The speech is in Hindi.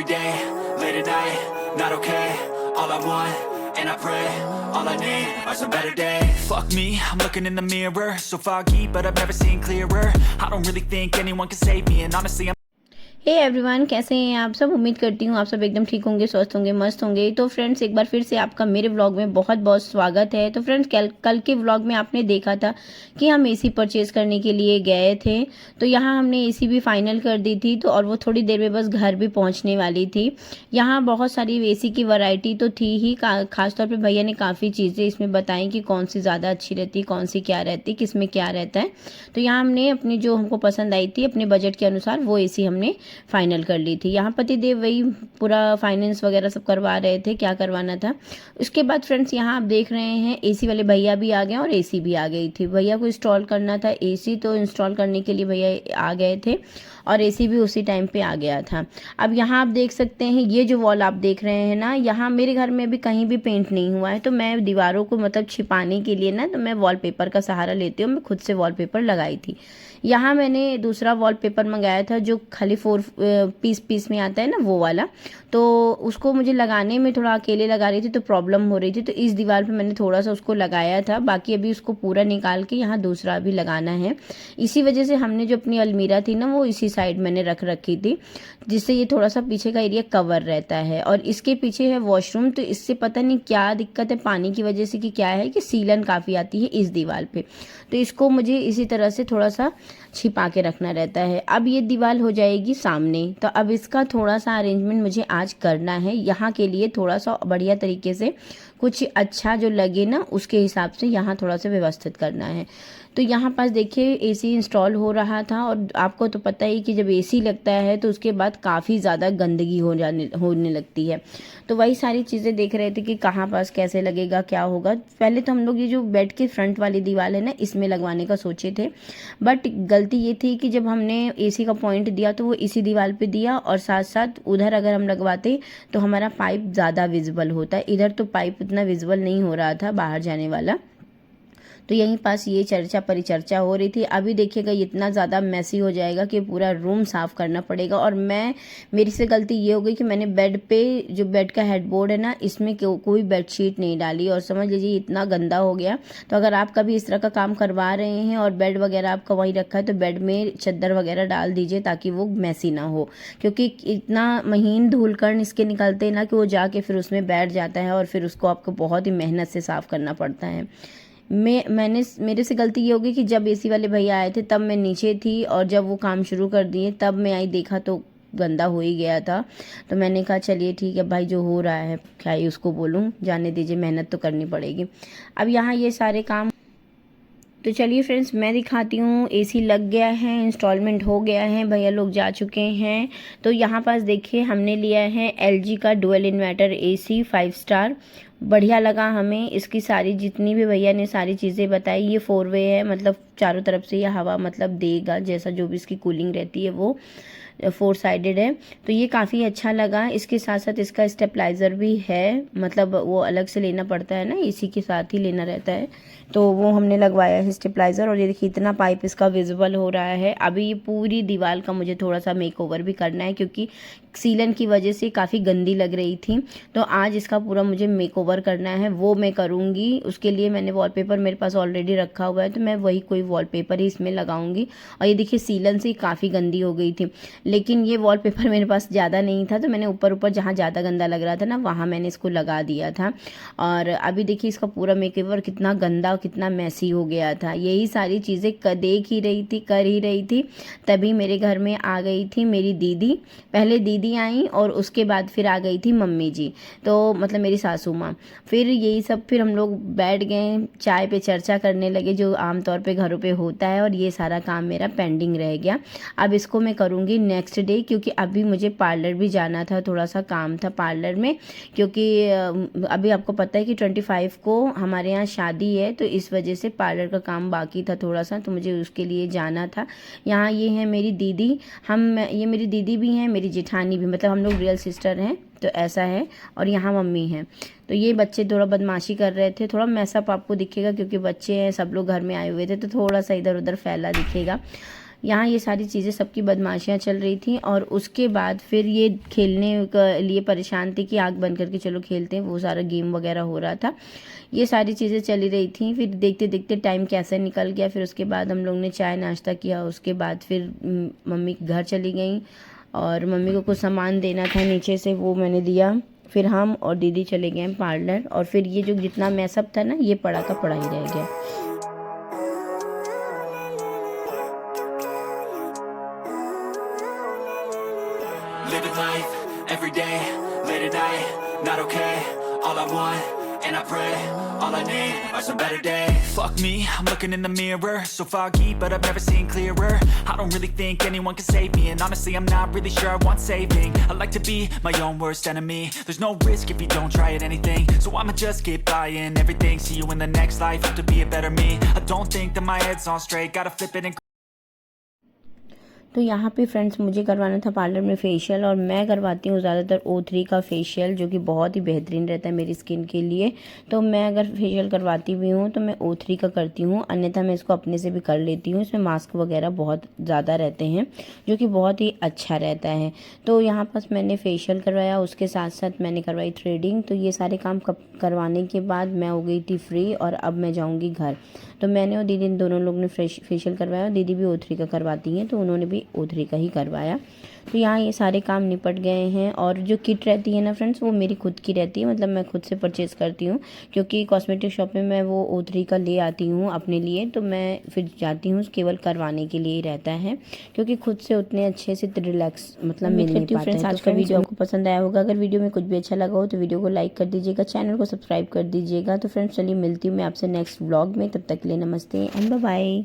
day, late at night, not okay. All I want, and I pray, all I need are some better days. Fuck me, I'm looking in the mirror, so foggy, but I've never seen clearer. I don't really think anyone can save me, and honestly I'm hey everyone, कैसे हैं आप सब। उम्मीद करती हूँ आप सब एकदम ठीक होंगे, स्वस्थ होंगे, मस्त होंगे। तो फ्रेंड्स, एक बार फिर से आपका मेरे व्लॉग में बहुत बहुत स्वागत है। तो फ्रेंड्स, कल के व्लॉग में आपने देखा था कि हम एसी परचेज़ करने के लिए गए थे। तो यहाँ हमने एसी भी फाइनल कर दी थी, तो और वो थोड़ी देर में बस घर भी पहुँचने वाली थी। यहाँ बहुत सारी एसी की वैरायटी तो थी ही, खासतौर पर भैया ने काफ़ी चीज़ें इसमें बताई कि कौन सी ज़्यादा अच्छी रहती, कौन सी क्या रहती, किस में क्या रहता है। तो यहाँ हमने अपनी जो हमको पसंद आई थी अपने बजट के अनुसार वो एसी हमने फाइनल कर ली थी। यहाँ पतिदेव वही पूरा फाइनेंस वगैरह सब करवा रहे थे, क्या करवाना था। उसके बाद फ्रेंड्स, यहाँ आप देख रहे हैं एसी वाले भैया भी आ गए और एसी भी आ गई थी। भैया को इंस्टॉल करना था एसी, तो इंस्टॉल करने के लिए भैया आ गए थे और एसी भी उसी टाइम पे आ गया था। अब यहाँ आप देख सकते हैं, ये जो वॉल आप देख रहे हैं ना, यहाँ मेरे घर में भी कहीं भी पेंट नहीं हुआ है, तो मैं दीवारों को मतलब छिपाने के लिए ना, तो मैं वॉलपेपर का सहारा लेती हूँ। मैं खुद से वॉलपेपर लगाई थी। यहाँ मैंने दूसरा वॉलपेपर मंगाया था जो खाली 4 पीस में आता है ना, वो वाला। तो उसको मुझे लगाने में थोड़ा अकेले लगा रही थी तो प्रॉब्लम हो रही थी, तो इस दीवार पे मैंने थोड़ा सा उसको लगाया था। बाकी अभी उसको पूरा निकाल के यहाँ दूसरा भी लगाना है। इसी वजह से हमने जो अपनी अलमीरा थी ना, वो इसी साइड मैंने रख रखी थी, जिससे ये थोड़ा सा पीछे का एरिया कवर रहता है। और इसके पीछे है वॉशरूम, तो इससे पता नहीं क्या दिक्कत है पानी की वजह से कि क्या है कि सीलन काफ़ी आती है इस दीवार पे, तो इसको मुझे इसी तरह से थोड़ा सा छिपा के रखना रहता है। अब ये दीवार हो जाएगी सामने, तो अब इसका थोड़ा सा अरेंजमेंट मुझे आज करना है। यहाँ के लिए थोड़ा सा बढ़िया तरीके से कुछ अच्छा जो लगे ना, उसके हिसाब से यहाँ थोड़ा सा व्यवस्थित करना है। तो यहाँ पास देखिए एसी इंस्टॉल हो रहा था, और आपको तो पता ही कि जब एसी लगता है तो उसके बाद काफ़ी ज़्यादा गंदगी होने लगती है। तो वही सारी चीज़ें देख रहे थे कि कहाँ पास कैसे लगेगा, क्या होगा। पहले तो हम लोग ये जो बेड के फ्रंट वाली दीवार है ना, इसमें लगवाने का सोचे थे, बट गलती ये थी कि जब हमने एसी का पॉइंट दिया तो वो इसी दीवार पे दिया, और साथ साथ उधर अगर हम लगवाते तो हमारा पाइप ज़्यादा विजिबल होता है। इधर तो पाइप उतना विजिबल नहीं हो रहा था बाहर जाने वाला। तो यहीं पास ये चर्चा परिचर्चा हो रही थी। अभी देखिएगा इतना ज़्यादा मैसी हो जाएगा कि पूरा रूम साफ़ करना पड़ेगा। और मेरी से गलती ये हो गई कि मैंने बेड पे जो बेड का हेडबोर्ड है ना, इसमें कोई बेडशीट नहीं डाली, और समझ लीजिए इतना गंदा हो गया। तो अगर आप कभी इस तरह का काम करवा रहे हैं और बेड वगैरह आपका वहीं रखा है, तो बेड में चद्दर वगैरह डाल दीजिए ताकि वो मैसी ना हो, क्योंकि इतना महीन धूलकण इसके निकलते ना कि वो जाके फिर उसमें बैठ जाता है, और फिर उसको आपको बहुत ही मेहनत से साफ़ करना पड़ता है। मेरे से गलती ये होगी कि जब एसी वाले भैया आए थे तब मैं नीचे थी, और जब वो काम शुरू कर दिए तब मैं आई, देखा तो गंदा हो ही गया था। तो मैंने कहा चलिए ठीक है भाई, जो हो रहा है क्या ही उसको बोलूँ, जाने दीजिए, मेहनत तो करनी पड़ेगी। अब यहाँ ये सारे काम, तो चलिए फ्रेंड्स मैं दिखाती हूँ। एसी लग गया है, इंस्टॉलमेंट हो गया है, भैया लोग जा चुके हैं। तो यहाँ पास देखिए हमने लिया है एलजी का डुअल इन्वर्टर एसी 5 स्टार। बढ़िया लगा हमें। इसकी सारी जितनी भी भैया ने सारी चीज़ें बताई, ये 4 वे है, मतलब चारों तरफ से ये हवा मतलब देगा, जैसा जो भी इसकी कूलिंग रहती है वो 4 साइडेड है। तो ये काफ़ी अच्छा लगा। इसके साथ साथ इसका स्टेबलाइज़र भी है, मतलब वो अलग से लेना पड़ता है ना, इसी के साथ ही लेना रहता है, तो वो हमने लगवाया है स्टेबलाइज़र। और ये देखिए इतना पाइप इसका विजिबल हो रहा है। अभी ये पूरी दीवार का मुझे थोड़ा सा मेकओवर भी करना है, क्योंकि सीलन की वजह से काफ़ी गंदी लग रही थी। तो आज इसका पूरा मुझे मेकओवर करना है, वो मैं करूँगी। उसके लिए मैंने वॉलपेपर मेरे पास ऑलरेडी रखा हुआ है, तो मैं वही कोई वॉलपेपर ही इसमें लगाऊंगी। और ये देखिए सीलन से काफ़ी गंदी हो गई थी, लेकिन ये वॉलपेपर मेरे पास ज़्यादा नहीं था, तो मैंने ऊपर ऊपर जहाँ ज़्यादा गंदा लग रहा था ना, वहाँ मैंने इसको लगा दिया था। और अभी देखिए इसका पूरा मेकओवर कितना गंदा, कितना मैसी हो गया था। यही सारी चीज़ें देख ही रही थी, कर ही रही थी, तभी मेरे घर में आ गई थी मेरी दीदी। पहले दीदी आई और उसके बाद फिर आ गई थी मम्मी जी, तो मतलब मेरी सासू माँ। फिर यही सब, फिर हम लोग बैठ गए, चाय पे चर्चा करने लगे, जो आमतौर पे घरों पे होता है। और ये सारा काम मेरा पेंडिंग रह गया। अब इसको मैं करूँगी नेक्स्ट डे, क्योंकि अभी मुझे पार्लर भी जाना था, थोड़ा सा काम था पार्लर में, क्योंकि अभी आपको पता है कि 25 को हमारे यहाँ शादी है, तो इस वजह से पार्लर का काम बाकी था थोड़ा सा, तो मुझे उसके लिए जाना था। यहाँ ये है मेरी दीदी, ये मेरी दीदी भी हैं, मेरी जेठानी भी, मतलब हम लोग रियल सिस्टर हैं, तो ऐसा है। और यहाँ मम्मी हैं। तो ये बच्चे थोड़ा बदमाशी कर रहे थे, थोड़ा मैसअप आपको दिखेगा क्योंकि बच्चे हैं, सब लोग घर में आए हुए थे, तो थोड़ा सा इधर उधर फैला दिखेगा। यहाँ ये सारी चीज़ें सबकी बदमाशियाँ चल रही थी और उसके बाद फिर ये खेलने के लिए परेशान थे कि आँख बंद करके चलो खेलते हैं, वो सारा गेम वगैरह हो रहा था, ये सारी चीज़ें चली रही थी। फिर देखते देखते टाइम कैसे निकल गया। फिर उसके बाद हम लोग ने चाय नाश्ता किया, उसके बाद फिर मम्मी घर चली गई और मम्मी को कुछ सामान देना था नीचे से, वो मैंने दिया। फिर हम और दीदी चले गए पार्लर और फिर ये जो जितना मैसअप था ना, ये पड़ा का पड़ा ही रह गया। Living life, every day, late at night, not okay. All I want, and I pray, all I need are some better days. Fuck me, I'm looking in the mirror, so foggy, but I've never seen clearer. I don't really think anyone can save me, and honestly I'm not really sure I want saving. I like to be my own worst enemy. There's no risk if you don't try at anything, so I'ma just keep buying everything. See you in the next life, have to be a better me. I don't think that my head's on straight, gotta flip it and तो यहाँ पे फ्रेंड्स मुझे करवाना था पार्लर में फेशियल और मैं करवाती हूँ ज़्यादातर O3 का फेशियल, जो कि बहुत ही बेहतरीन रहता है मेरी स्किन के लिए। तो मैं अगर फेशियल करवाती भी हूँ तो मैं O3 का करती हूँ, अन्यथा मैं इसको अपने से भी कर लेती हूँ। इसमें मास्क वगैरह बहुत ज़्यादा रहते हैं, जो कि बहुत ही अच्छा रहता है। तो यहाँ पास मैंने फेशियल करवाया, उसके साथ साथ मैंने करवाई थ्रेडिंग। तो ये सारे काम करवाने के बाद मैं हो गई थी फ्री और अब मैं जाऊँगी घर। तो मैंने और दीदी दोनों लोग ने फेशियल करवाया, दीदी भी O3 का करवाती हैं तो उन्होंने भी O3 का ही करवाया। तो यहाँ ये सारे काम निपट गए हैं और जो किट रहती है ना फ्रेंड्स, वो मेरी खुद की रहती है, मतलब मैं खुद से परचेज़ करती हूँ, क्योंकि कॉस्मेटिक शॉप में मैं वो O3 का ले आती हूँ अपने लिए। तो मैं फिर जाती हूँ केवल करवाने के लिए ही रहता है, क्योंकि खुद से उतने अच्छे से रिलैक्स मतलब मिल नहीं पाता है। फ्रेंड्स आज का वीडियो आपको पसंद आया होगा, अगर वीडियो में कुछ भी अच्छा लगा हो तो वीडियो को लाइक कर दीजिएगा, चैनल को सब्सक्राइब कर दीजिएगा। तो फ्रेंड्स चलिए मिलती हूँ मैं आपसे नेक्स्ट व्लॉग में, तब तक के लिए नमस्ते एंड बाय बाय।